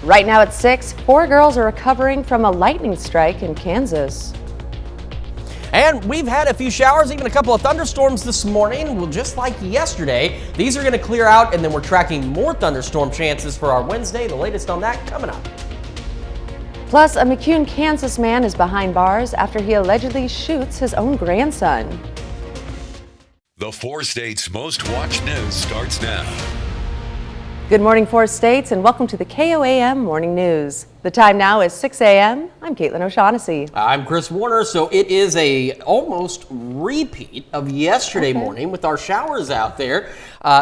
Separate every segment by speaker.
Speaker 1: Right now at 6, 4 girls are recovering from a lightning strike in Kansas.
Speaker 2: And we've had a few showers, even a couple of thunderstorms this morning. Well, just like yesterday, these are going to clear out, and then we're tracking more thunderstorm chances for our Wednesday. The latest on that coming up.
Speaker 1: Plus, a McCune, Kansas man is behind bars after he allegedly shoots his own grandson.
Speaker 3: The 4 states' most watched news starts now.
Speaker 1: Good morning, 4 states, and welcome to the KOAM Morning News. The time now is 6 a.m. I'm Caitlin O'Shaughnessy.
Speaker 2: I'm Chris Warner. So it is a almost repeat of yesterday morning with our showers out there.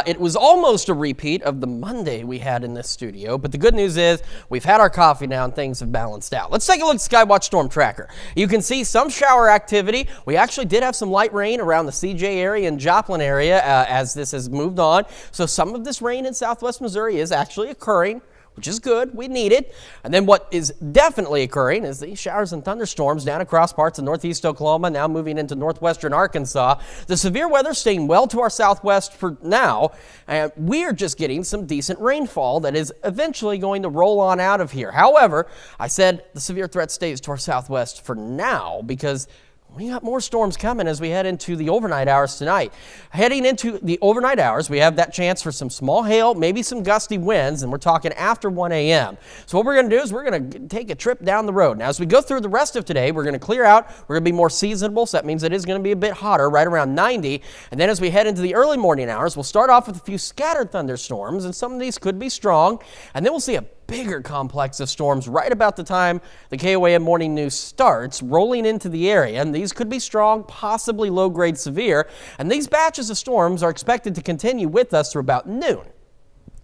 Speaker 2: It was almost a repeat of the Monday we had in this studio, but the good news is we've had our coffee now and things have balanced out. Let's take a look at Skywatch Storm Tracker. You can see some shower activity. We actually did have some light rain around the CJ area and Joplin area as this has moved on. So some of this rain in southwest Missouri is actually occurring, which is good. We need it. And then what is definitely occurring is these showers and thunderstorms down across parts of northeast Oklahoma, now moving into northwestern Arkansas. The severe weather staying well to our southwest for now, and we are just getting some decent rainfall that is eventually going to roll on out of here. However, I said the severe threat stays to our southwest for now because we got more storms coming as we head into the overnight hours tonight. Heading into the overnight hours, we have that chance for some small hail, maybe some gusty winds, and we're talking after 1 a.m. So what we're going to do is we're going to take a trip down the road. Now, as we go through the rest of today, we're going to clear out. We're going to be more seasonable, so that means it is going to be a bit hotter, right around 90. And then as we head into the early morning hours, we'll start off with a few scattered thunderstorms, and some of these could be strong. And then we'll see a bigger complex of storms right about the time the KOAM Morning News starts, rolling into the area, and these could be strong, possibly low-grade severe, and these batches of storms are expected to continue with us through about noon.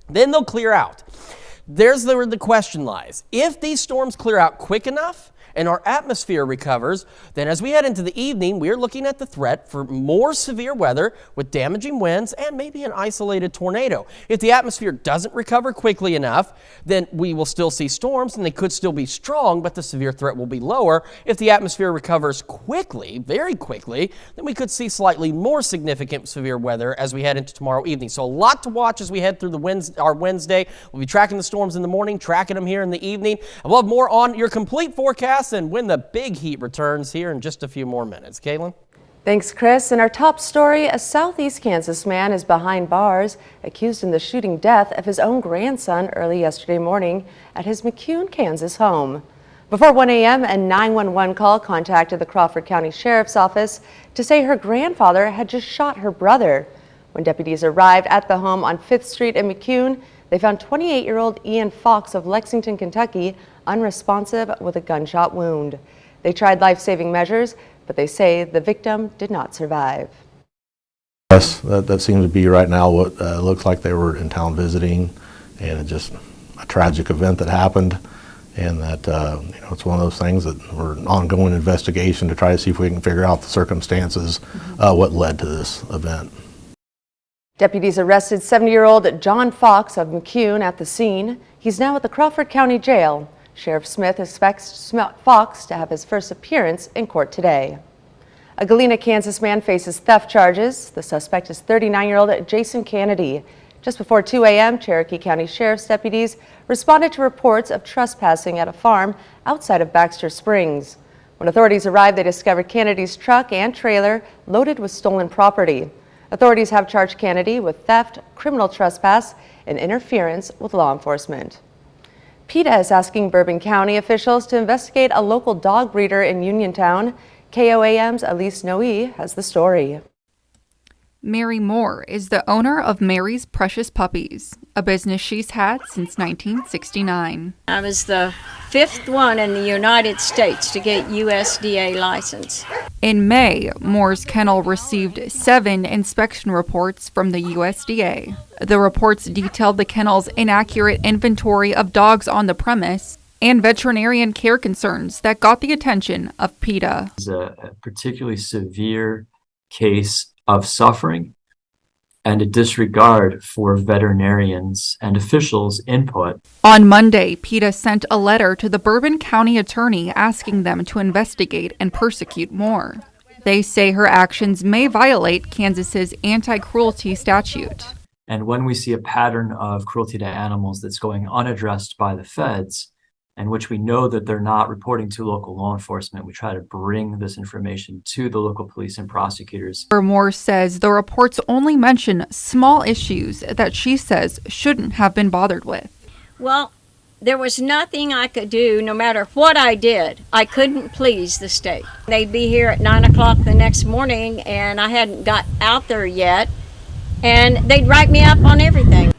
Speaker 2: Then they'll clear out. There's where the question lies. If these storms clear out quick enough and our atmosphere recovers, then as we head into the evening, we're looking at the threat for more severe weather with damaging winds and maybe an isolated tornado. If the atmosphere doesn't recover quickly enough, then we will still see storms and they could still be strong, but the severe threat will be lower. If the atmosphere recovers quickly, very quickly, then we could see slightly more significant severe weather as we head into tomorrow evening. So a lot to watch as we head through our Wednesday. We'll be tracking the storms in the morning, tracking them here in the evening, and we'll have more on your complete forecast and when the big heat returns here in just a few more minutes. Caitlin?
Speaker 1: Thanks, Chris. In our top story, a southeast Kansas man is behind bars, accused in the shooting death of his own grandson early yesterday morning at his McCune, Kansas home. Before 1 a.m., a 911 call contacted the Crawford County Sheriff's Office to say her grandfather had just shot her brother. When deputies arrived at the home on 5th Street in McCune, they found 28-year-old Ian Fox of Lexington, Kentucky, unresponsive with a gunshot wound. They tried life-saving measures, but they say the victim did not survive.
Speaker 4: Yes, that seems to be right now what looks like they were in town visiting, and it's just a tragic event that happened, and that it's one of those things that we're an ongoing investigation to try to see if we can figure out the circumstances, what led to this event.
Speaker 1: Deputies arrested 70-year-old John Fox of McCune at the scene. He's now at the Crawford County Jail. Sheriff Smith expects Fox to have his first appearance in court today. A Galena, Kansas man faces theft charges. The suspect is 39-year-old Jason Kennedy. Just before 2 a.m., Cherokee County Sheriff's deputies responded to reports of trespassing at a farm outside of Baxter Springs. When authorities arrived, they discovered Kennedy's truck and trailer loaded with stolen property. Authorities have charged Kennedy with theft, criminal trespass, and interference with law enforcement. PETA is asking Bourbon County officials to investigate a local dog breeder in Uniontown. KOAM's Elise Noe has the story.
Speaker 5: Mary Moore is the owner of Mary's Precious Puppies, a business she's had since 1969.
Speaker 6: I was the 5th one in the United States to get USDA license.
Speaker 5: In May, Moore's kennel received 7 inspection reports from the USDA. The reports detailed the kennel's inaccurate inventory of dogs on the premise and veterinarian care concerns that got the attention of PETA.
Speaker 7: It's a particularly severe case of suffering and a disregard for veterinarians and officials' input.
Speaker 5: On Monday, PETA sent a letter to the Bourbon County attorney asking them to investigate and persecute Moore. They say her actions may violate Kansas's anti-cruelty statute.
Speaker 7: And when we see a pattern of cruelty to animals that's going unaddressed by the feds, and which we know that they're not reporting to local law enforcement, we try to bring this information to the local police and prosecutors.
Speaker 5: Morse says the reports only mention small issues that she says shouldn't have been bothered with.
Speaker 6: Well, there was nothing I could do, no matter what I did. I couldn't please the state. They'd be here at 9 o'clock the next morning, and I hadn't got out there yet, and they'd write me up on everything.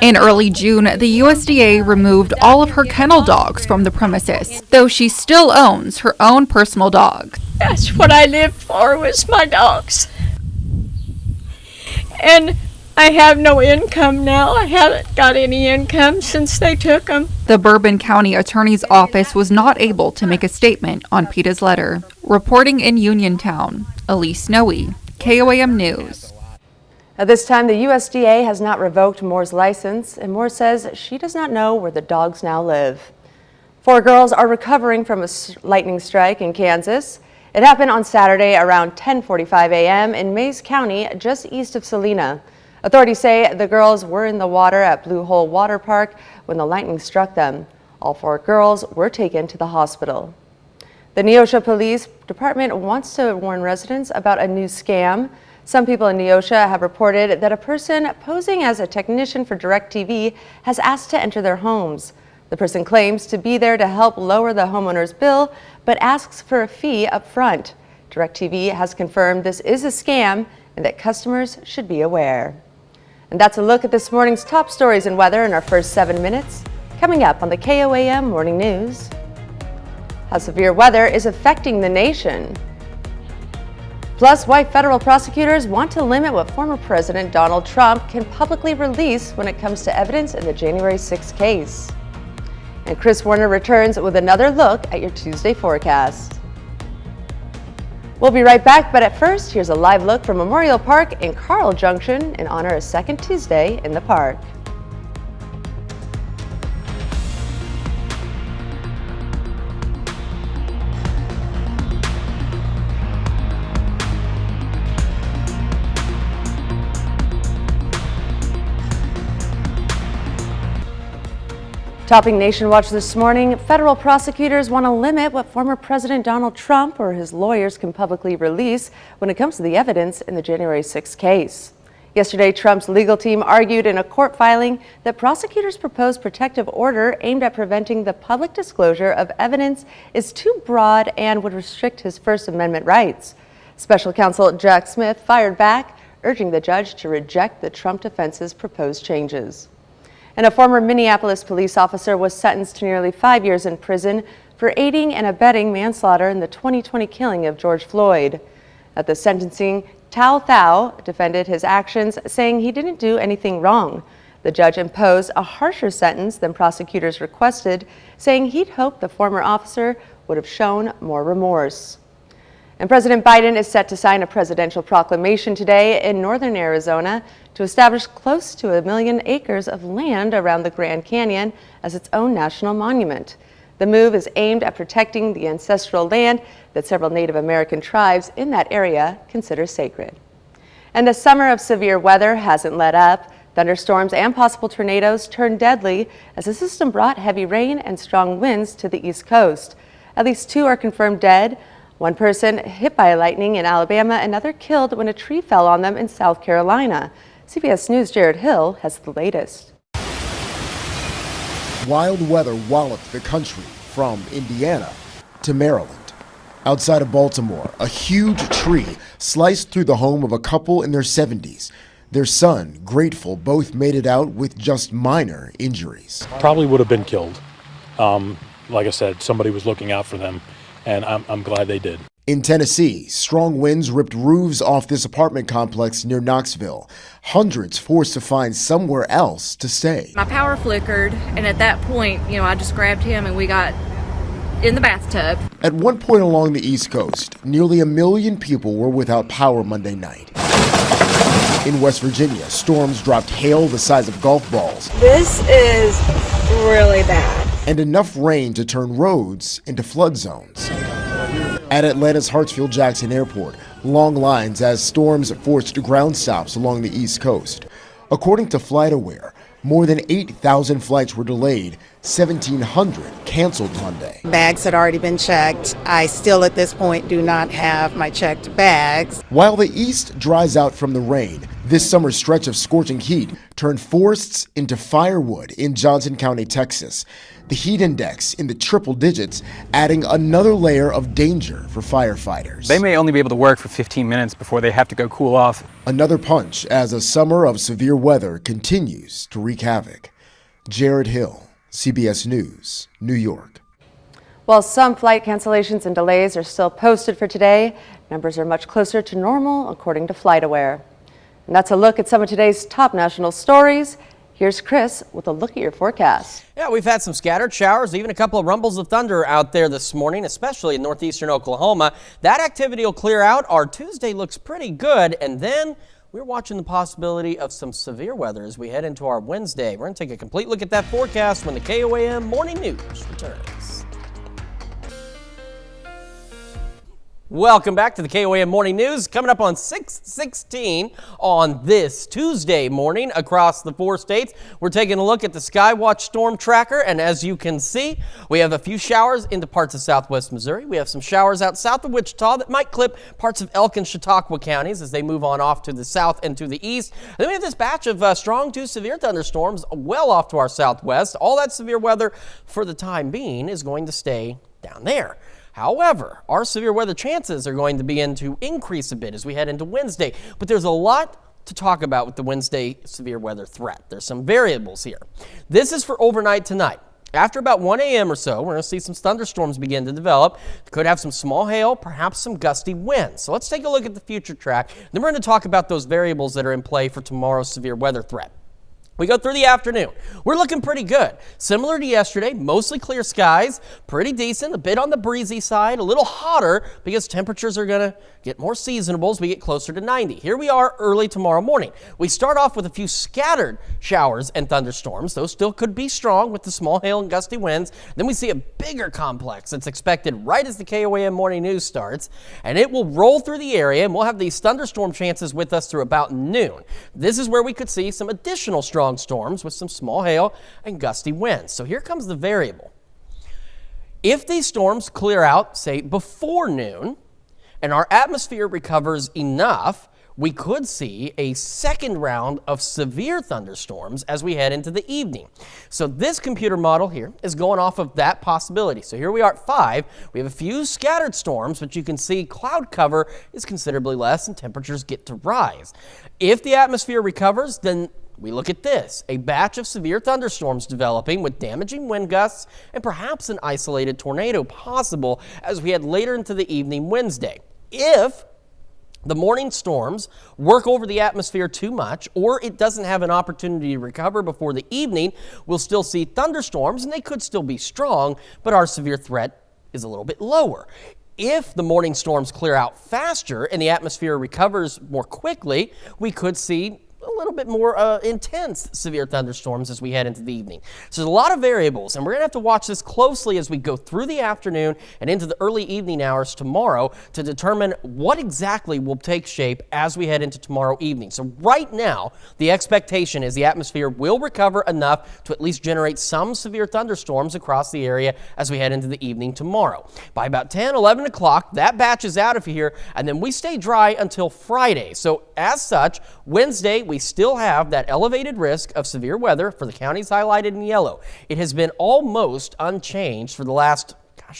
Speaker 5: In early June, the USDA removed all of her kennel dogs from the premises, though she still owns her own personal dog.
Speaker 6: That's what I lived for, was my dogs. And I have no income now. I haven't got any income since they took them.
Speaker 5: The Bourbon County Attorney's Office was not able to make a statement on PETA's letter. Reporting in Uniontown, Elise Noe, KOAM News.
Speaker 1: At this time, the USDA has not revoked Moore's license, and Moore says she does not know where the dogs now live. 4 girls are recovering from a lightning strike in Kansas. It happened on Saturday around 10:45 a.m. in Mays County, just east of Salina. Authorities say the girls were in the water at Blue Hole Water Park when the lightning struck them. All 4 girls were taken to the hospital. The Neosho Police Department wants to warn residents about a new scam. Some people in Neosho have reported that a person posing as a technician for DirecTV has asked to enter their homes. The person claims to be there to help lower the homeowner's bill, but asks for a fee up front. DirecTV has confirmed this is a scam and that customers should be aware. And that's a look at this morning's top stories and weather in our first 7 minutes. Coming up on the KOAM Morning News. How severe weather is affecting the nation. Plus, why federal prosecutors want to limit what former President Donald Trump can publicly release when it comes to evidence in the January 6th case. And Chris Warner returns with another look at your Tuesday forecast. We'll be right back, but at first, here's a live look from Memorial Park in Carl Junction in honor of Second Tuesday in the park. Topping Nation Watch this morning, federal prosecutors want to limit what former President Donald Trump or his lawyers can publicly release when it comes to the evidence in the January 6th case. Yesterday, Trump's legal team argued in a court filing that prosecutors' proposed protective order aimed at preventing the public disclosure of evidence is too broad and would restrict his First Amendment rights. Special counsel Jack Smith fired back, urging the judge to reject the Trump defense's proposed changes. And a former Minneapolis police officer was sentenced to nearly 5 years in prison for aiding and abetting manslaughter in the 2020 killing of George Floyd. At the sentencing, Tao Thao defended his actions, saying he didn't do anything wrong. The judge imposed a harsher sentence than prosecutors requested, saying he'd hoped the former officer would have shown more remorse. And President Biden is set to sign a presidential proclamation today in northern Arizona to establish close to 1 million acres of land around the Grand Canyon as its own national monument. The move is aimed at protecting the ancestral land that several Native American tribes in that area consider sacred. And a summer of severe weather hasn't let up. Thunderstorms and possible tornadoes turned deadly as the system brought heavy rain and strong winds to the East Coast. At least 2 are confirmed dead. 1 person hit by lightning in Alabama, another killed when a tree fell on them in South Carolina. CBS News' Jared Hill has the latest.
Speaker 8: Wild weather walloped the country from Indiana to Maryland. Outside of Baltimore, a huge tree sliced through the home of a couple in their 70s. Their son, grateful, both made it out with just minor injuries.
Speaker 9: Probably would have been killed. Like I said, somebody was looking out for them, and I'm glad they did.
Speaker 8: In Tennessee, strong winds ripped roofs off this apartment complex near Knoxville. Hundreds forced to find somewhere else to stay.
Speaker 10: My power flickered, and at that point, I just grabbed him and we got in the bathtub.
Speaker 8: At one point along the East Coast, nearly 1 million people were without power Monday night. In West Virginia, storms dropped hail the size of golf balls.
Speaker 11: This is really bad.
Speaker 8: And enough rain to turn roads into flood zones. At Atlanta's Hartsfield-Jackson Airport, Long lines as storms forced ground stops along the East Coast. According to FlightAware, more than 8,000 flights were delayed, 1,700 canceled Monday.
Speaker 12: Bags had already been checked. I still at this point do not have my checked bags.
Speaker 8: While the East dries out from the rain, this summer's stretch of scorching heat turned forests into firewood in Johnson County, Texas. The heat index in the triple digits, adding another layer of danger for firefighters.
Speaker 13: They may only be able to work for 15 minutes before they have to go cool off.
Speaker 8: Another punch as a summer of severe weather continues to wreak havoc. Jared Hill, CBS News, New York.
Speaker 1: While some flight cancellations and delays are still posted for today, numbers are much closer to normal, according to FlightAware. And that's a look at some of today's top national stories. Here's Chris with a look at your forecast.
Speaker 2: Yeah, we've had some scattered showers, even a couple of rumbles of thunder out there this morning, especially in northeastern Oklahoma. That activity will clear out. Our Tuesday looks pretty good, and then we're watching the possibility of some severe weather as we head into our Wednesday. We're going to take a complete look at that forecast when the KOAM Morning News returns. Welcome back to the KOAM Morning News. Coming up on 6:16 on this Tuesday morning across the 4 states. We're taking a look at the Skywatch Storm Tracker, and as you can see, we have a few showers into parts of southwest Missouri. We have some showers out south of Wichita that might clip parts of Elk and Chautauqua counties as they move on off to the south and to the east. And then we have this batch of strong to severe thunderstorms well off to our southwest. All that severe weather for the time being is going to stay down there. However, our severe weather chances are going to begin to increase a bit as we head into Wednesday. But there's a lot to talk about with the Wednesday severe weather threat. There's some variables here. This is for overnight tonight. After about 1 a.m. or so, we're going to see some thunderstorms begin to develop. Could have some small hail, perhaps some gusty winds. So let's take a look at the future track. Then we're going to talk about those variables that are in play for tomorrow's severe weather threat. We go through the afternoon. We're looking pretty good. Similar to yesterday, mostly clear skies, pretty decent, a bit on the breezy side, a little hotter because temperatures are going to get more seasonable as we get closer to 90. Here we are early tomorrow morning. We start off with a few scattered showers and thunderstorms. Those still could be strong with the small hail and gusty winds. Then we see a bigger complex that's expected right as the KOAM Morning News starts, and it will roll through the area, and we'll have these thunderstorm chances with us through about noon. This is where we could see some additional strong storms with some small hail and gusty winds. So here comes the variable. If these storms clear out, say before noon, and our atmosphere recovers enough, we could see a second round of severe thunderstorms as we head into the evening. So this computer model here is going off of that possibility. So here we are at 5. We have a few scattered storms, but you can see cloud cover is considerably less and temperatures get to rise. If the atmosphere recovers, then we look at this, a batch of severe thunderstorms developing with damaging wind gusts and perhaps an isolated tornado possible as we head later into the evening Wednesday. If the morning storms work over the atmosphere too much, or it doesn't have an opportunity to recover before the evening, we'll still see thunderstorms, and they could still be strong, but our severe threat is a little bit lower. If the morning storms clear out faster and the atmosphere recovers more quickly, we could see a little bit more intense severe thunderstorms as we head into the evening. So there's a lot of variables, and we're going to have to watch this closely as we go through the afternoon and into the early evening hours tomorrow to determine what exactly will take shape as we head into tomorrow evening. So right now, the expectation is the atmosphere will recover enough to at least generate some severe thunderstorms across the area as we head into the evening tomorrow. By about 10, 11 o'clock, that batch is out of here, and then we stay dry until Friday. So as such, Wednesday, we still have that elevated risk of severe weather for the counties highlighted in yellow. It has been almost unchanged for the last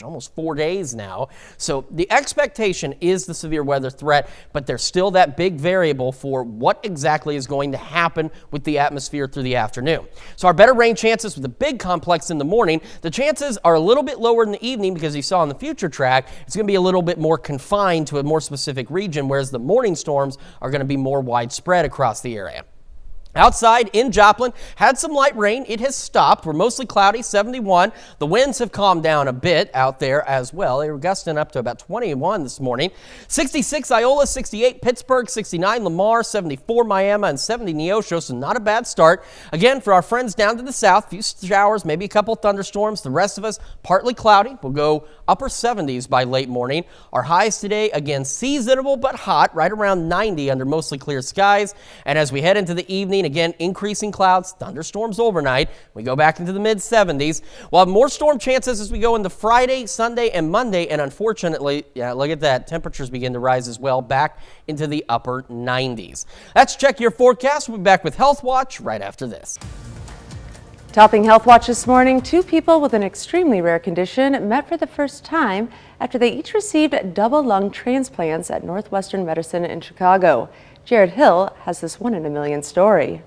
Speaker 2: almost 4 days now. So the expectation is the severe weather threat, but there's still that big variable for what exactly is going to happen with the atmosphere through the afternoon. So our better rain chances with the big complex in the morning, the chances are a little bit lower in the evening because you saw on the future track, it's going to be a little bit more confined to a more specific region, whereas the morning storms are going to be more widespread across the area. Outside in Joplin, had some light rain. It has stopped. We're mostly cloudy, 71. The winds have calmed down a bit out there as well. They were gusting up to about 21 this morning. 66 Iola, 68 Pittsburgh, 69 Lamar, 74 Miami, and 70 Neosho, so not a bad start. Again, for our friends down to the south, few showers, maybe a couple thunderstorms. The rest of us, partly cloudy. We'll go upper 70s by late morning. Our highs today, again, seasonable but hot, right around 90 under mostly clear skies. And as we head into the evening, again, increasing clouds, thunderstorms overnight. We go back into the mid-70s. We'll have more storm chances as we go into Friday, Sunday, and Monday. And unfortunately, yeah, look at that. Temperatures begin to rise as well, back into the upper 90s. That's Check Your Forecast. We'll be back with Health Watch right after this.
Speaker 1: Topping Health Watch this morning, 2 people with an extremely rare condition met for the first time after they each received double lung transplants at Northwestern Medicine in Chicago. Jared Hill has this 1 in a million story.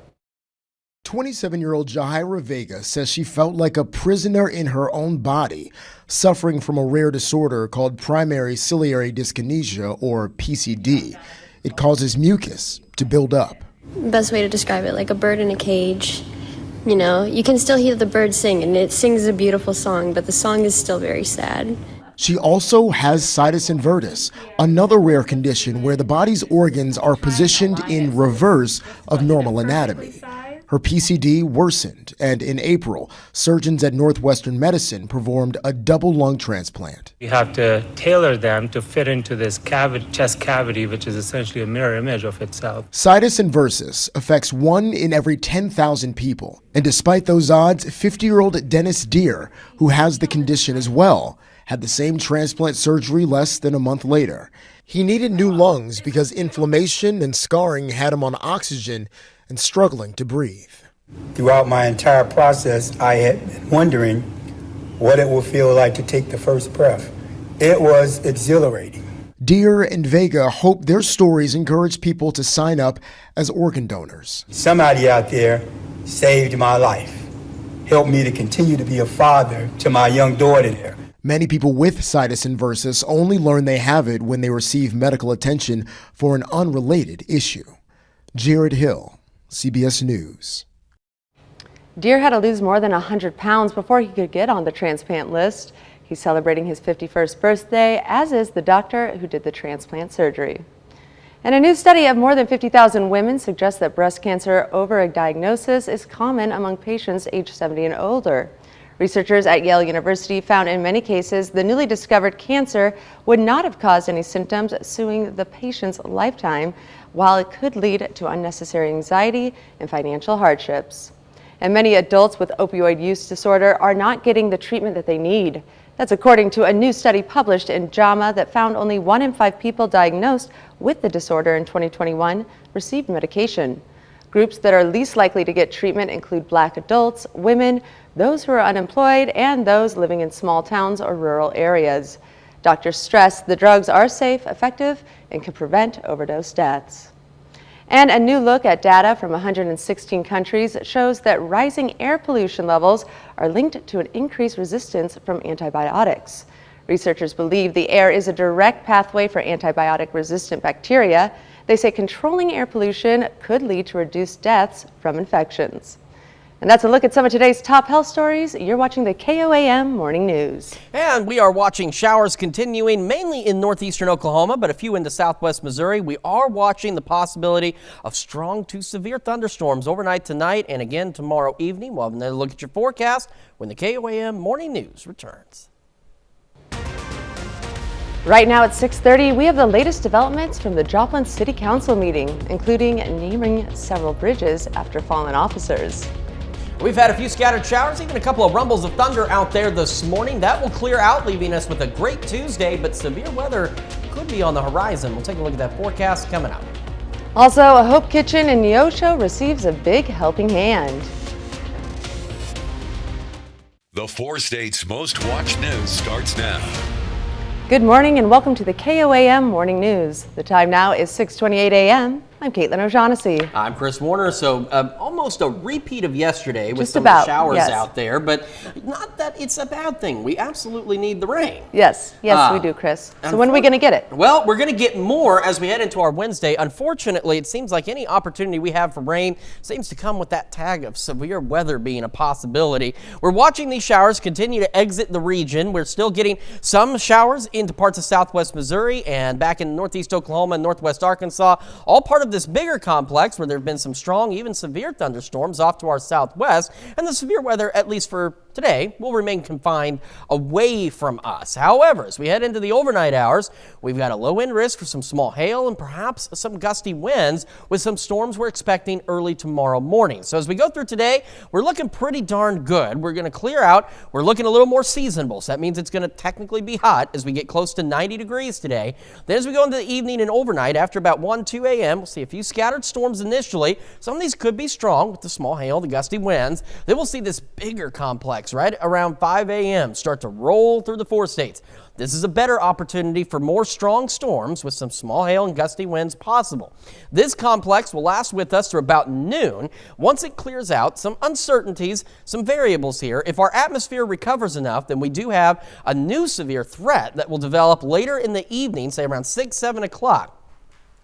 Speaker 8: 27-year-old Jahaira Vega says she felt like a prisoner in her own body, suffering from a rare disorder called primary ciliary dyskinesia, or PCD. It causes mucus to build up.
Speaker 14: Best way to describe it, like a bird in a cage. You know, you can still hear the bird sing, and it sings a beautiful song, but the song is still very sad.
Speaker 8: She also has situs inversus, another rare condition where the body's organs are positioned in reverse of normal anatomy. Her PCD worsened, and in April, surgeons at Northwestern Medicine performed a double lung transplant.
Speaker 15: You have to tailor them to fit into this chest cavity, which is essentially a mirror image of itself.
Speaker 8: Situs inversus affects 1 in every 10,000 people. And despite those odds, 50-year-old Dennis Deere, who has the condition as well, had the same transplant surgery less than a month later. He needed new lungs because inflammation and scarring had him on oxygen and struggling to breathe.
Speaker 16: Throughout my entire process, I had been wondering what it would feel like to take the first breath. It was exhilarating.
Speaker 8: Deere and Vega hope their stories encourage people to sign up as organ donors.
Speaker 16: Somebody out there saved my life, helped me to continue to be a father to my young daughter there.
Speaker 8: Many people with situs inversus only learn they have it when they receive medical attention for an unrelated issue. Jared Hill, CBS News.
Speaker 1: Deere had to lose more than 100 pounds before he could get on the transplant list. He's celebrating his 51st birthday, as is the doctor who did the transplant surgery. And a new study of more than 50,000 women suggests that breast cancer overdiagnosis is common among patients aged 70 and older. Researchers at Yale University found in many cases the newly discovered cancer would not have caused any symptoms ensuing the patient's lifetime, while it could lead to unnecessary anxiety and financial hardships. And many adults with opioid use disorder are not getting the treatment that they need. That's according to a new study published in JAMA that found only 1 in 5 people diagnosed with the disorder in 2021 received medication. Groups that are least likely to get treatment include Black adults, women, those who are unemployed, and those living in small towns or rural areas. Doctors stress the drugs are safe, effective, and can prevent overdose deaths. And a new look at data from 116 countries shows that rising air pollution levels are linked to an increased resistance from antibiotics. Researchers believe the air is a direct pathway for antibiotic-resistant bacteria. They say controlling air pollution could lead to reduced deaths from infections. And that's a look at some of today's top health stories. You're watching the KOAM Morning News.
Speaker 2: And we are watching showers continuing mainly in northeastern Oklahoma, but a few into southwest Missouri. We are watching the possibility of strong to severe thunderstorms overnight tonight and again tomorrow evening. We'll have another look at your forecast when the KOAM Morning News returns.
Speaker 1: Right now at 6:30, we have the latest developments from the Joplin City Council meeting, including naming several bridges after fallen officers.
Speaker 2: We've had a few scattered showers, even a couple of rumbles of thunder out there this morning. That will clear out, leaving us with a great Tuesday, but severe weather could be on the horizon. We'll take a look at that forecast coming up.
Speaker 1: Also, a Hope Kitchen in Neosho receives a big helping hand.
Speaker 3: The 4 states' most watched news starts now.
Speaker 1: Good morning and welcome to the KOAM Morning News. The time now is 6:28 a.m. I'm Caitlin O'Shaughnessy.
Speaker 2: I'm Chris Warner. So almost a repeat of yesterday with
Speaker 1: Just
Speaker 2: some
Speaker 1: about,
Speaker 2: of the showers
Speaker 1: yes.
Speaker 2: out there, but not that it's a bad thing. We absolutely need the rain.
Speaker 1: Yes, we do, Chris. So when are we going to get it?
Speaker 2: Well, we're going to get more as we head into our Wednesday. Unfortunately, it seems like any opportunity we have for rain seems to come with that tag of severe weather being a possibility. We're watching these showers continue to exit the region. We're still getting some showers into parts of southwest Missouri and back in northeast Oklahoma and northwest Arkansas, all part of this bigger complex where there have been some strong, even severe thunderstorms off to our southwest, and the severe weather, at least for today, will remain confined away from us. However, as we head into the overnight hours, we've got a low wind risk for some small hail and perhaps some gusty winds with some storms we're expecting early tomorrow morning. So as we go through today, we're looking pretty darn good. We're going to clear out. We're looking a little more seasonable. So that means it's going to technically be hot as we get close to 90 degrees today. Then as we go into the evening and overnight, after about 1, 2 a.m., we'll see a few scattered storms initially. Some of these could be strong with the small hail, the gusty winds. Then we'll see this bigger complex right around 5 a.m. start to roll through the 4 states. This is a better opportunity for more strong storms with some small hail and gusty winds possible. This complex will last with us through about noon. Once it clears out, some uncertainties, some variables here. If our atmosphere recovers enough, then we do have a new severe threat that will develop later in the evening, say around 6, 7 o'clock.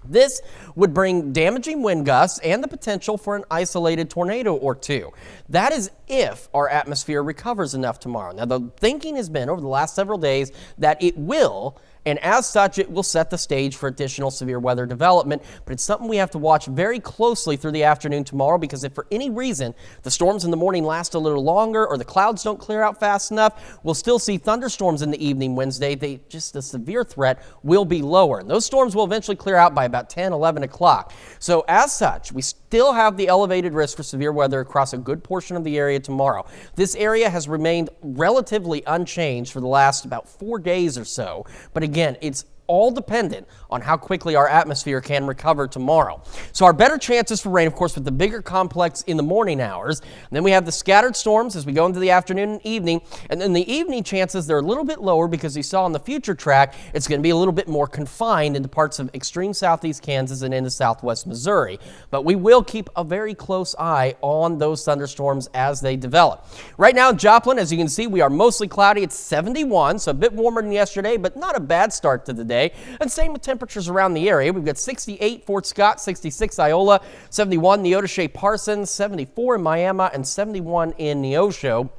Speaker 2: This would bring damaging wind gusts and the potential for an isolated tornado or two. That is if our atmosphere recovers enough tomorrow. Now, the thinking has been over the last several days that it will, and as such, it will set the stage for additional severe weather development. But it's something we have to watch very closely through the afternoon tomorrow, because if for any reason the storms in the morning last a little longer or the clouds don't clear out fast enough, we'll still see thunderstorms in the evening Wednesday. The severe threat will be lower. And those storms will eventually clear out by about 10, 11 o'clock. So as such, we still have the elevated risk for severe weather across a good portion of the area tomorrow. This area has remained relatively unchanged for the last about 4 days or so. But again, it's all dependent on how quickly our atmosphere can recover tomorrow. So our better chances for rain, of course, with the bigger complex in the morning hours. And then we have the scattered storms as we go into the afternoon and evening. And then the evening chances, they're a little bit lower because you saw on the future track, it's going to be a little bit more confined into parts of extreme southeast Kansas and into southwest Missouri. But we will keep a very close eye on those thunderstorms as they develop. Right now in Joplin, as you can see, we are mostly cloudy. It's 71, so a bit warmer than yesterday, but not a bad start to the day. And same with temperatures around the area. We've got 68 Fort Scott, 66 Iola, 71 Neodesha Parsons, 74 in Miami, and 71 in Neosho.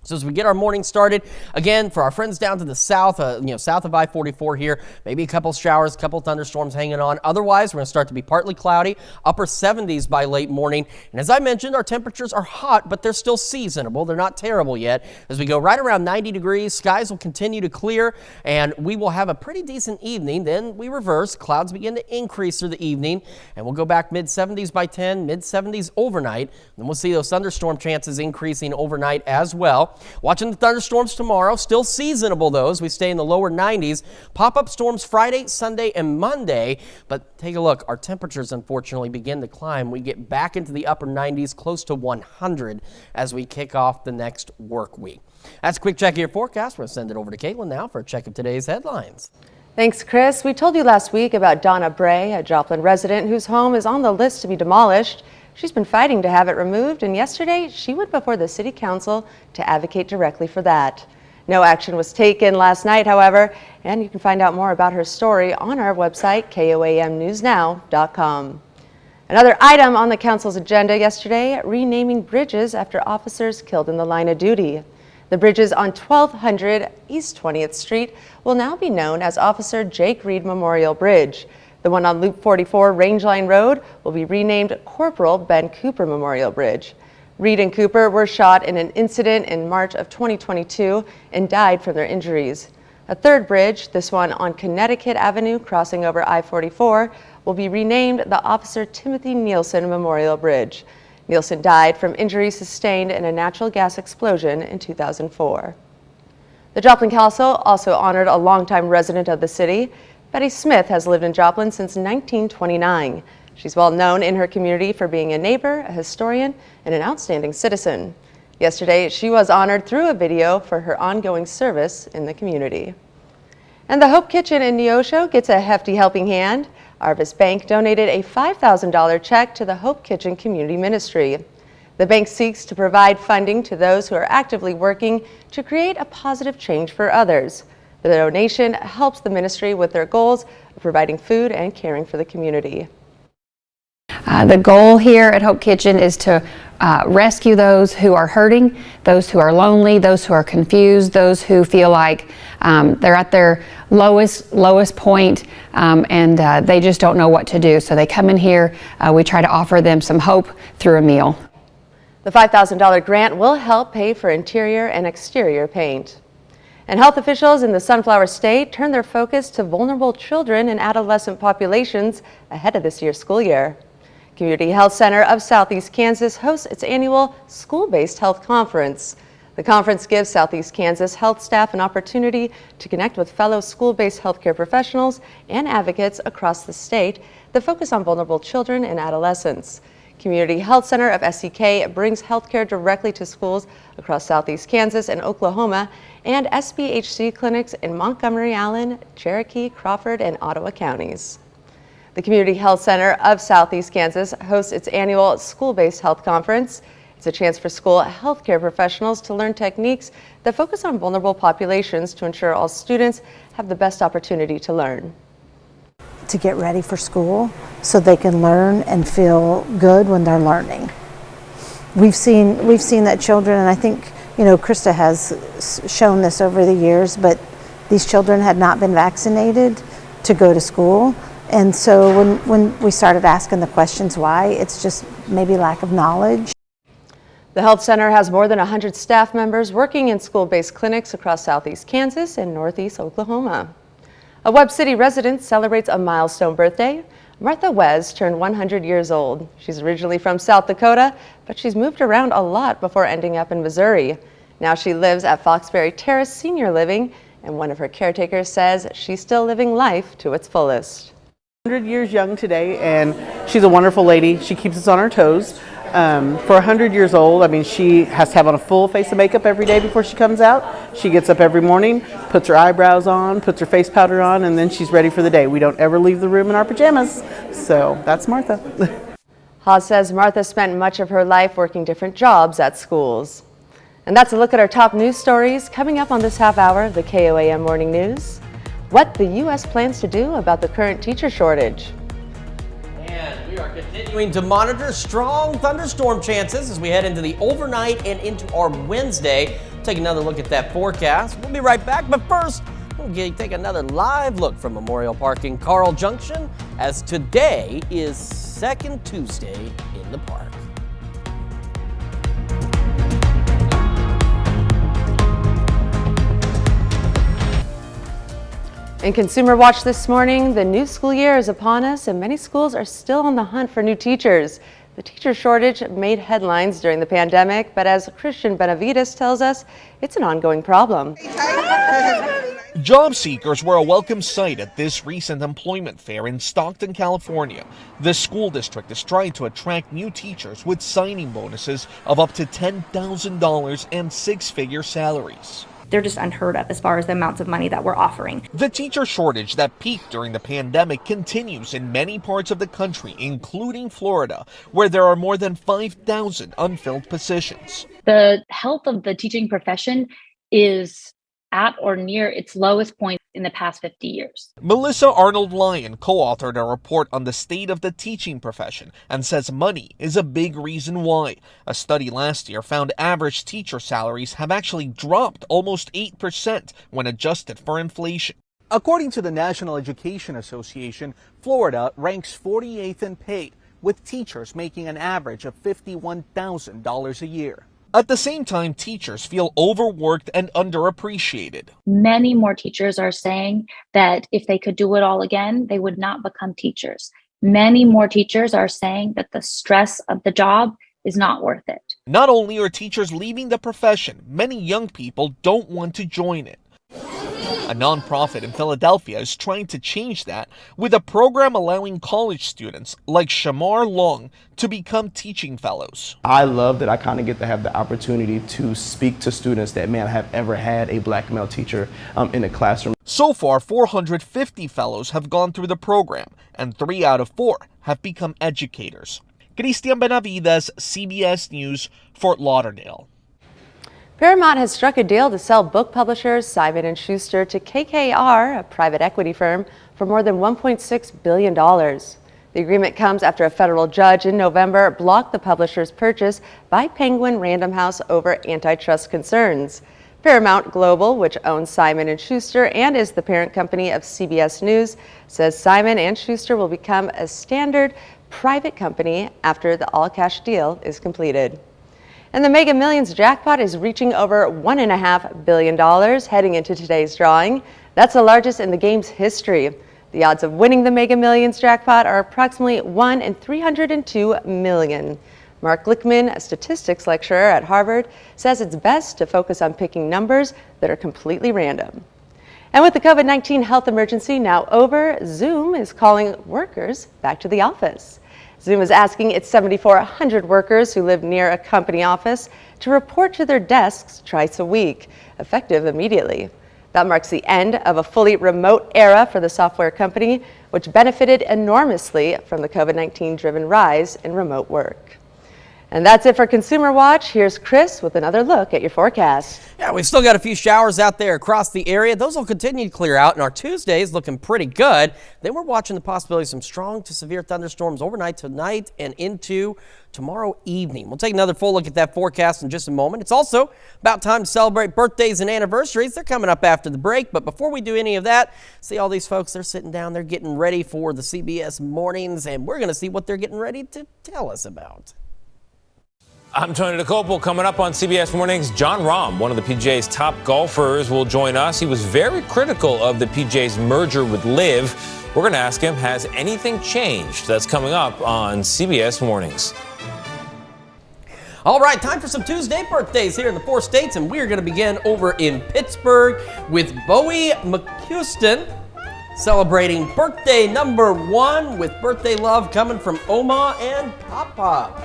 Speaker 2: So as we get our morning started, again, for our friends down to the south, south of I-44 here, maybe a couple showers, a couple thunderstorms hanging on. Otherwise, we're going to start to be partly cloudy, upper 70s by late morning. And as I mentioned, our temperatures are hot, but they're still seasonable. They're not terrible yet. As we go right around 90 degrees, skies will continue to clear, and we will have a pretty decent evening. Then we reverse. Clouds begin to increase through the evening, and we'll go back mid-70s by 10, mid-70s overnight. Then we'll see those thunderstorm chances increasing overnight as well. Watching the thunderstorms tomorrow, still seasonable those. We stay in the lower 90s. Pop-up storms Friday, Sunday, and Monday. But take a look. Our temperatures, unfortunately, begin to climb. We get back into the upper 90s, close to 100 as we kick off the next work week. That's a quick check of your forecast. We're going to send it over to Caitlin now for a check of today's headlines.
Speaker 1: Thanks, Chris. We told you last week about Donna Bray, a Joplin resident whose home is on the list to be demolished. She's been fighting to have it removed, and yesterday she went before the city council to advocate directly for that. No action was taken last night, however, and you can find out more about her story on our website, KOAMnewsnow.com. Another item on the council's agenda yesterday, renaming bridges after officers killed in the line of duty. The bridges on 1200 East 20th Street will now be known as Officer Jake Reed Memorial Bridge. The one on Loop 44 Rangeline Road will be renamed Corporal Ben Cooper Memorial Bridge. Reed and Cooper were shot in an incident in March of 2022 and died from their injuries. A third bridge, this one on Connecticut Avenue crossing over I-44, will be renamed the Officer Timothy Nielsen Memorial Bridge. Nielsen died from injuries sustained in a natural gas explosion in 2004. The Joplin Council also honored a longtime resident of the city. Betty Smith has lived in Joplin since 1929. She's well known in her community for being a neighbor, a historian, and an outstanding citizen. Yesterday, she was honored through a video for her ongoing service in the community. And the Hope Kitchen in Neosho gets a hefty helping hand. Arvis Bank donated a $5,000 check to the Hope Kitchen Community Ministry. The bank seeks to provide funding to those who are actively working to create a positive change for others. The donation helps the ministry with their goals of providing food and caring for the community.
Speaker 17: The goal here at Hope Kitchen is to rescue those who are hurting, those who are lonely, those who are confused, those who feel like they're at their lowest point and they just don't know what to do. So they come in here, we try to offer them some hope through a meal.
Speaker 1: The $5,000 grant will help pay for interior and exterior paint. And health officials in the Sunflower State turn their focus to vulnerable children and adolescent populations ahead of this year's school year. Community Health Center of Southeast Kansas hosts its annual school-based health conference. The conference gives Southeast Kansas health staff an opportunity to connect with fellow school-based healthcare professionals and advocates across the state that focus on vulnerable children and adolescents. Community Health Center of SCK brings healthcare directly to schools across Southeast Kansas and Oklahoma, and SBHC clinics in Montgomery, Allen, Cherokee, Crawford, and Ottawa counties. The Community Health Center of Southeast Kansas hosts its annual school-based health conference. It's a chance for school healthcare professionals to learn techniques that focus on vulnerable populations to ensure all students have the best opportunity to learn.
Speaker 18: To get ready for school so they can learn and feel good when they're learning. We've seen that children, and I think, Krista has shown this over the years, but these children had not been vaccinated to go to school. And so when we started asking the questions why, it's just maybe lack of knowledge.
Speaker 1: The health center has more than 100 staff members working in school-based clinics across Southeast Kansas and Northeast Oklahoma. A Webb City resident celebrates a milestone birthday. Martha Wes turned 100 years old. She's originally from South Dakota, but she's moved around a lot before ending up in Missouri. Now she lives at Foxbury Terrace Senior Living, and one of her caretakers says she's still living life to its fullest.
Speaker 19: 100 years young today, and she's a wonderful lady. She keeps us on our toes. For 100 years old, I mean, she has to have on a full face of makeup every day before she comes out. She gets up every morning, puts her eyebrows on, puts her face powder on, and then she's ready for the day. We don't ever leave the room in our pajamas. So that's Martha.
Speaker 1: Haas says Martha spent much of her life working different jobs at schools. And that's a look at our top news stories. Coming up on this half hour of the KOAM Morning News, what the U.S. plans to do about the current teacher shortage.
Speaker 2: And we are continuing to monitor strong thunderstorm chances as we head into the overnight and into our Wednesday. Take another look at that forecast. We'll be right back, but first, we'll take another live look from Memorial Park in Carl Junction, as today is Second Tuesday in the park.
Speaker 1: In Consumer Watch this morning, the new school year is upon us and many schools are still on the hunt for new teachers. The teacher shortage made headlines during the pandemic, but as Christian Benavides tells us, it's an ongoing problem.
Speaker 20: Job seekers were a welcome sight at this recent employment fair in Stockton, California. The school district is trying to attract new teachers with signing bonuses of up to $10,000 and six-figure salaries.
Speaker 21: They're just unheard of as far as the amounts of money that we're offering.
Speaker 20: The teacher shortage that peaked during the pandemic continues in many parts of the country, including Florida, where there are more than 5,000 unfilled positions.
Speaker 22: The health of the teaching profession is at or near its lowest point in the past 50 years.
Speaker 20: Melissa Arnold-Lyon co-authored a report on the state of the teaching profession and says money is a big reason why. A study last year found average teacher salaries have actually dropped almost 8% when adjusted for inflation.
Speaker 23: According to the National Education Association, Florida ranks 48th in pay, with teachers making an average of $51,000 a year.
Speaker 20: At the same time, teachers feel overworked and underappreciated.
Speaker 22: Many more teachers are saying that if they could do it all again, they would not become teachers. Many more teachers are saying that the stress of the job is not worth it.
Speaker 20: Not only are teachers leaving the profession, many young people don't want to join it. A nonprofit in Philadelphia is trying to change that with a program allowing college students like Shamar Long to become teaching fellows.
Speaker 24: I love that I kind of get to have the opportunity to speak to students that may not have ever had a black male teacher in a classroom.
Speaker 20: So far, 450 fellows have gone through the program, and 3 out of 4 have become educators. Cristian Benavides, CBS News, Fort Lauderdale.
Speaker 1: Paramount has struck a deal to sell book publisher Simon & Schuster to KKR, a private equity firm, for more than $1.6 billion. The agreement comes after a federal judge in November blocked the publisher's purchase by Penguin Random House over antitrust concerns. Paramount Global, which owns Simon & Schuster and is the parent company of CBS News, says Simon & Schuster will become a standard private company after the all-cash deal is completed. And the Mega Millions jackpot is reaching over $1.5 billion heading into today's drawing. That's the largest in the game's history. The odds of winning the Mega Millions jackpot are approximately 1 in 302 million. Mark Glickman, a statistics lecturer at Harvard, says it's best to focus on picking numbers that are completely random. And with the COVID-19 health emergency now over, Zoom is calling workers back to the office. Zoom is asking its 7,400 workers who live near a company office to report to their desks twice a week, effective immediately. That marks the end of a fully remote era for the software company, which benefited enormously from the COVID-19 driven rise in remote work. And that's it for Consumer Watch. Here's Chris with another look at your forecast.
Speaker 2: Yeah, we've still got a few showers out there across the area. Those will continue to clear out, and our Tuesday is looking pretty good. Then we're watching the possibility of some strong to severe thunderstorms overnight tonight and into tomorrow evening. We'll take another full look at that forecast in just a moment. It's also about time to celebrate birthdays and anniversaries. They're coming up after the break, but before we do any of that, see all these folks, they're sitting down, they're getting ready for the CBS mornings, and we're going to see what they're getting ready to tell us about.
Speaker 4: I'm Tony DeCopel. Coming up on CBS Mornings, John Rahm, one of the PGA's top golfers, will join us. He was very critical of the PGA's merger with LIV. We're going to ask him, has anything changed? That's coming up on CBS Mornings.
Speaker 2: All right, time for some Tuesday birthdays here in the 4 states, and we're going to begin over in Pittsburgh with Bowie McHouston, celebrating birthday number 1 with birthday love coming from Oma and Papa.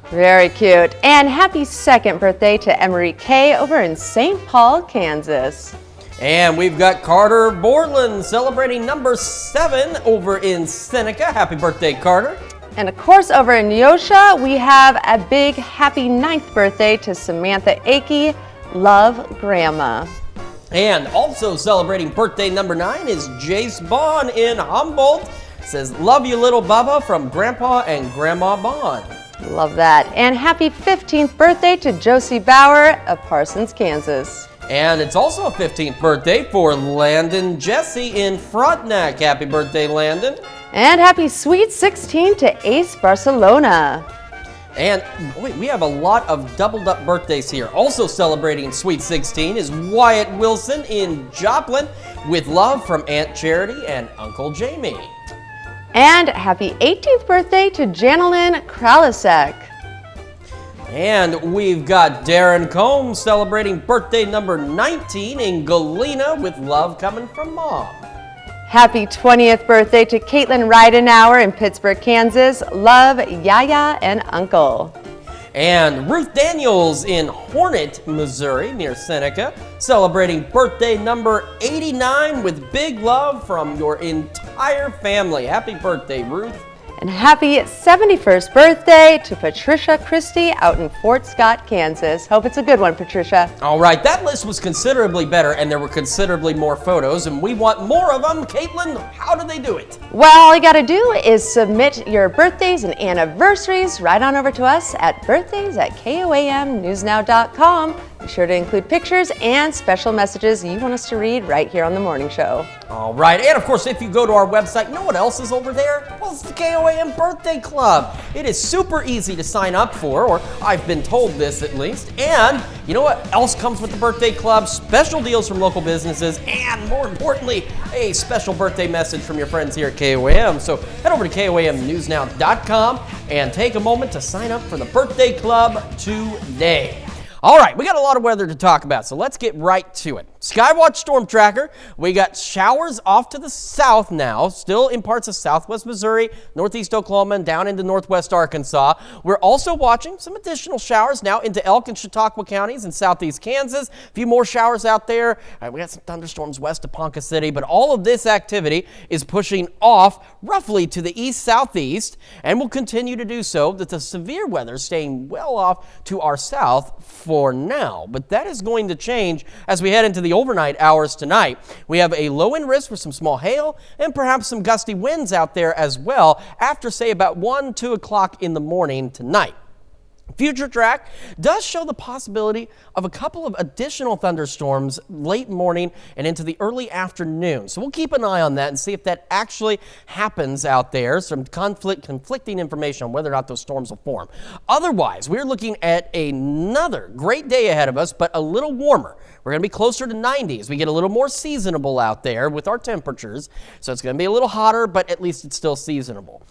Speaker 1: Very cute. And happy 2nd birthday to Emery Kay over in St. Paul, Kansas.
Speaker 2: And we've got Carter Borland celebrating number 7 over in Seneca. Happy birthday, Carter.
Speaker 1: And of course, over in Neosha, we have a big happy 9th birthday to Samantha Akey. Love, Grandma.
Speaker 2: And also celebrating birthday number 9 is Jace Bond in Humboldt. Says, love you, little Bubba, from Grandpa and Grandma Bond.
Speaker 1: Love that. And happy 15th birthday to Josie Bauer of Parsons, Kansas.
Speaker 2: And it's also a 15th birthday for Landon Jesse in Frontenac. Happy birthday, Landon.
Speaker 1: And happy sweet 16 to Ace Barcelona.
Speaker 2: And wait, we have a lot of doubled up birthdays here. Also celebrating Sweet 16 is Wyatt Wilson in Joplin with love from Aunt Charity and Uncle Jamie.
Speaker 1: And happy 18th birthday to Janelyn Kralisek.
Speaker 2: And we've got Darren Combs celebrating birthday number 19 in Galena with love coming from Mom.
Speaker 1: Happy 20th birthday to Caitlin Ridenauer in Pittsburgh, Kansas. Love, Yaya and Uncle.
Speaker 2: And Ruth Daniels in Hornet, Missouri, near Seneca, celebrating birthday number 89 with big love from your entire family. Happy birthday, Ruth.
Speaker 1: And happy 71st birthday to Patricia Christie out in Fort Scott, Kansas. Hope it's a good one, Patricia.
Speaker 2: All right, that list was considerably better, and there were considerably more photos, and we want more of them. Caitlin, how do they do it?
Speaker 1: Well, all you got to do is submit your birthdays and anniversaries right on over to us at birthdays@KOAMnewsnow.com. Be sure to include pictures and special messages you want us to read right here on the morning show.
Speaker 2: All right, and of course, if you go to our website, you know what else is over there? Well, it's the KOAM Birthday Club. It is super easy to sign up for, or I've been told this at least. And you know what else comes with the Birthday Club? Special deals from local businesses, and more importantly, a special birthday message from your friends here at KOAM. So head over to KOAMnewsnow.com and take a moment to sign up for the Birthday Club today. All right, we got a lot of weather to talk about, so let's get right to it. Skywatch Storm Tracker, we got showers off to the south now, still in parts of southwest Missouri, northeast Oklahoma, and down into northwest Arkansas. We're also watching some additional showers now into Elk and Chautauqua counties in southeast Kansas. A few more showers out there. We got some thunderstorms west of Ponca City, but all of this activity is pushing off roughly to the east-southeast and will continue to do so, with the severe weather staying well off to our south for now. But that is going to change as we head into the overnight hours tonight. We have a low wind risk for some small hail and perhaps some gusty winds out there as well after, say, about 1, 2 o'clock in the morning tonight. Future track does show the possibility of a couple of additional thunderstorms late morning and into the early afternoon. So we'll keep an eye on that and see if that actually happens out there. Some conflicting information on whether or not those storms will form. Otherwise, we're looking at another great day ahead of us, but a little warmer. We're going to be closer to 90 as we get a little more seasonable out there with our temperatures. So it's going to be a little hotter, but at least it's still seasonable.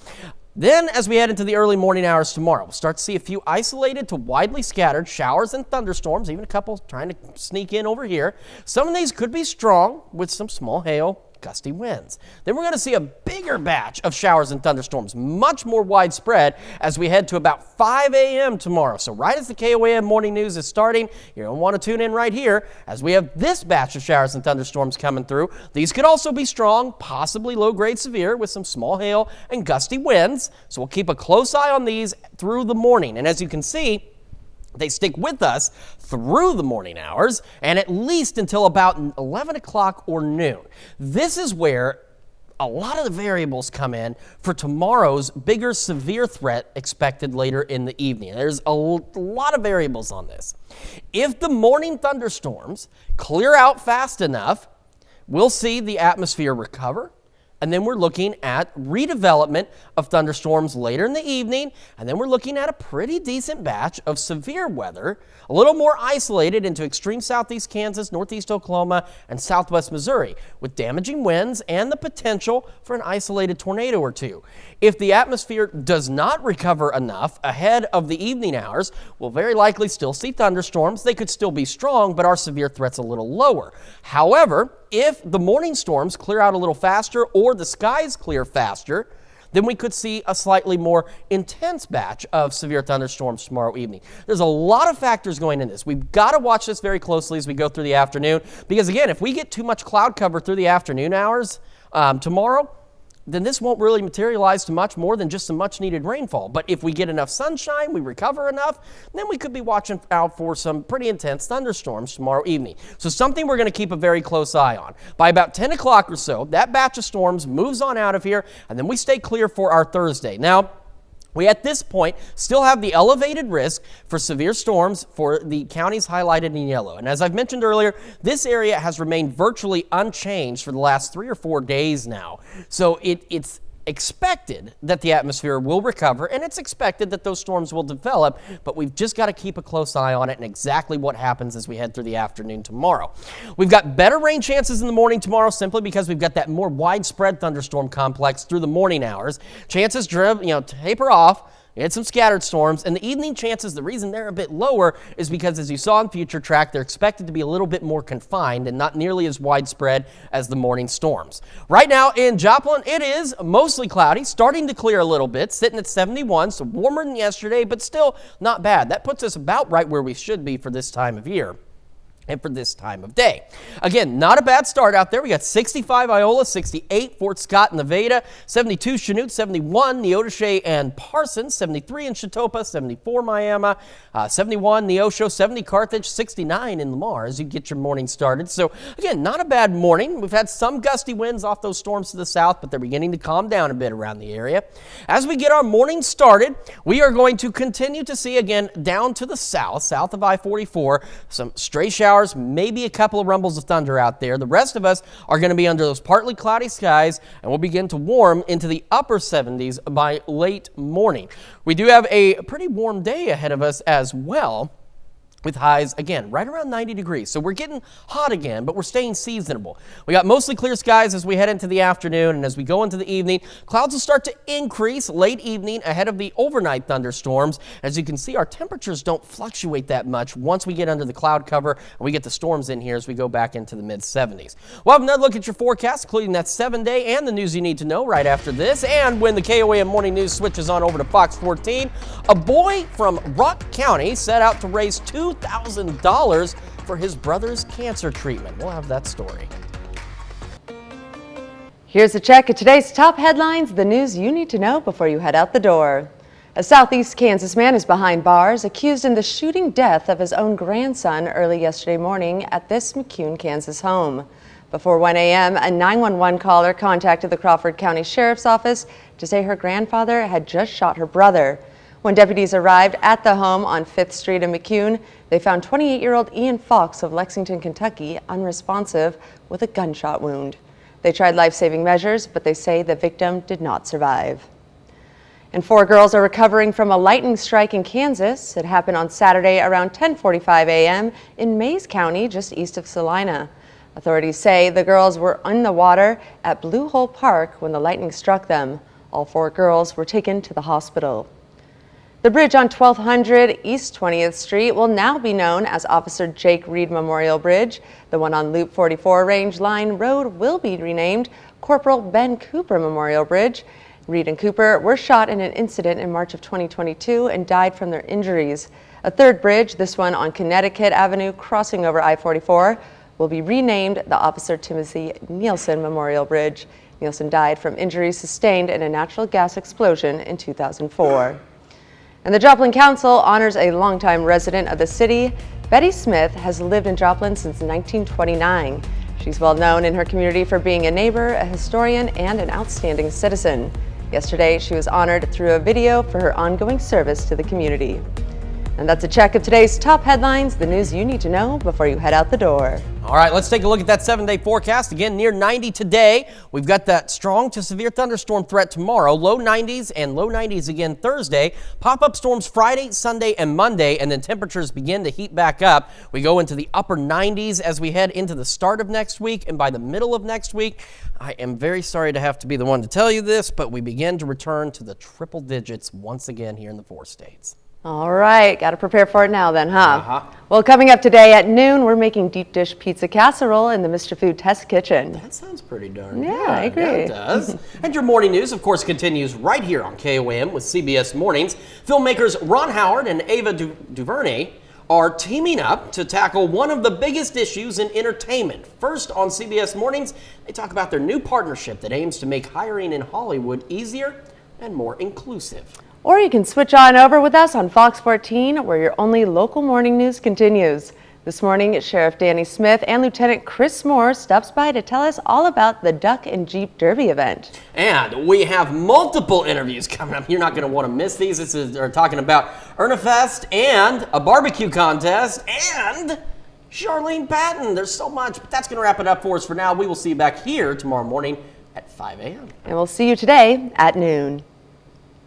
Speaker 2: Then, as we head into the early morning hours tomorrow, we'll start to see a few isolated to widely scattered showers and thunderstorms, even a couple trying to sneak in over here. Some of these could be strong with some small hail, gusty winds. Then we're going to see a bigger batch of showers and thunderstorms, much more widespread as we head to about 5 a.m. tomorrow. So right as the KOAM morning news is starting, you're going to want to tune in right here as we have this batch of showers and thunderstorms coming through. These could also be strong, possibly low-grade severe with some small hail and gusty winds. So we'll keep a close eye on these through the morning. And as you can see, they stick with us through the morning hours and at least until about 11 o'clock or noon. This is where a lot of the variables come in for tomorrow's bigger severe threat expected later in the evening. There's a lot of variables on this. If the morning thunderstorms clear out fast enough, we'll see the atmosphere recover. And then we're looking at redevelopment of thunderstorms later in the evening. And then we're looking at a pretty decent batch of severe weather, a little more isolated into extreme southeast Kansas, northeast Oklahoma, and southwest Missouri, with damaging winds and the potential for an isolated tornado or two. If the atmosphere does not recover enough ahead of the evening hours, we'll very likely still see thunderstorms. They could still be strong, but our severe threat's a little lower. However, if the morning storms clear out a little faster or the skies clear faster, then we could see a slightly more intense batch of severe thunderstorms tomorrow evening. There's a lot of factors going in this. We've got to watch this very closely as we go through the afternoon, because again, if we get too much cloud cover through the afternoon hours tomorrow, then this won't really materialize to much more than just some much needed rainfall. But if we get enough sunshine, we recover enough, then we could be watching out for some pretty intense thunderstorms tomorrow evening. So something we're going to keep a very close eye on. By about 10 o'clock or so, that batch of storms moves on out of here, and then we stay clear for our Thursday. Now, we at this point still have the elevated risk for severe storms for the counties highlighted in yellow. And as I've mentioned earlier, this area has remained virtually unchanged for the last 3 or 4 days now. So it's expected that the atmosphere will recover, and it's expected that those storms will develop, but we've just got to keep a close eye on it and exactly what happens as we head through the afternoon tomorrow. We've got better rain chances in the morning tomorrow simply because we've got that more widespread thunderstorm complex through the morning hours. Chances taper off. We had some scattered storms, and the evening chances, the reason they're a bit lower is because, as you saw in Future Track, they're expected to be a little bit more confined and not nearly as widespread as the morning storms. Right now in Joplin, it is mostly cloudy, starting to clear a little bit, sitting at 71, so warmer than yesterday, but still not bad. That puts us about right where we should be for this time of year and for this time of day. Again, not a bad start out there. We got 65 Iola, 68 Fort Scott and Nevada, 72 Chanute, 71 Neodesha and Parsons, 73 in Chautauqua, 74 Miami, 71 Neosho, 70 Carthage, 69 in Lamar as you get your morning started. So again, not a bad morning. We've had some gusty winds off those storms to the south, but they're beginning to calm down a bit around the area. As we get our morning started, we are going to continue to see again down to the south of I-44, some stray showers, maybe a couple of rumbles of thunder out there. The rest of us are going to be under those partly cloudy skies, and we'll begin to warm into the upper 70s by late morning. We do have a pretty warm day ahead of us as well. with highs, again, right around 90 degrees. So we're getting hot again, but we're staying seasonable. We got mostly clear skies as we head into the afternoon, and as we go into the evening, clouds will start to increase late evening ahead of the overnight thunderstorms. As you can see, our temperatures don't fluctuate that much once we get under the cloud cover and we get the storms in here as we go back into the mid-70s. We'll have another look at your forecast, including that 7-day and the news you need to know right after this. And when the KOAM Morning News switches on over to Fox 14, a boy from Rock County set out to raise $2,000 for his brother's cancer treatment. We'll have that story.
Speaker 1: Here's a check of today's top headlines, the news you need to know before you head out the door. A Southeast Kansas man is behind bars, accused in the shooting death of his own grandson early yesterday morning at this McCune, Kansas home. Before 1 a.m., a 911 caller contacted the Crawford County Sheriff's Office to say her grandfather had just shot her brother. When deputies arrived at the home on 5th Street in McCune, they found 28-year-old Ian Fox of Lexington, Kentucky, unresponsive with a gunshot wound. They tried life-saving measures, but they say the victim did not survive. And 4 girls are recovering from a lightning strike in Kansas. It happened on Saturday around 10:45 a.m. in Mays County, just east of Salina. Authorities say the girls were in the water at Blue Hole Park when the lightning struck them. All 4 girls were taken to the hospital. The bridge on 1200 East 20th Street will now be known as Officer Jake Reed Memorial Bridge. The one on Loop 44 Range Line Road will be renamed Corporal Ben Cooper Memorial Bridge. Reed and Cooper were shot in an incident in March of 2022 and died from their injuries. A third bridge, this one on Connecticut Avenue crossing over I-44, will be renamed the Officer Timothy Nielsen Memorial Bridge. Nielsen died from injuries sustained in a natural gas explosion in 2004. And the Joplin Council honors a longtime resident of the city. Betty Smith has lived in Joplin since 1929. She's well known in her community for being a neighbor, a historian, and an outstanding citizen. Yesterday, she was honored through a video for her ongoing service to the community. And that's a check of today's top headlines, the news you need to know before you head out the door.
Speaker 2: All right, let's take a look at that 7-day forecast. Again, near 90 today. We've got that strong to severe thunderstorm threat tomorrow. Low 90s and low 90s again Thursday. Pop-up storms Friday, Sunday, and Monday, and then temperatures begin to heat back up. We go into the upper 90s as we head into the start of next week, and by the middle of next week, I am very sorry to have to be the one to tell you this, but we begin to return to the triple digits once again here in the 4 states.
Speaker 1: All right, got to prepare for it now then, huh? Well, coming up today at noon, we're making deep dish pizza casserole in the Mr. Food Test Kitchen.
Speaker 2: That sounds pretty darn
Speaker 1: good.
Speaker 2: good.
Speaker 1: I agree.
Speaker 2: Yeah, it does. And your morning news, of course, continues right here on KOAM with CBS Mornings. Filmmakers Ron Howard and Ava DuVernay are teaming up to tackle one of the biggest issues in entertainment. First on CBS Mornings, they talk about their new partnership that aims to make hiring in Hollywood easier and more inclusive.
Speaker 1: Or you can switch on over with us on Fox 14, where your only local morning news continues. This morning, Sheriff Danny Smith and Lieutenant Chris Moore stops by to tell us all about the Duck and Jeep Derby event.
Speaker 2: And we have multiple interviews coming up. You're not going to want to miss these. We're talking about Ernafest and a barbecue contest and Charlene Patton. There's so much, but that's going to wrap it up for us for now. We will see you back here tomorrow morning at 5 a.m.
Speaker 1: And we'll see you today at noon.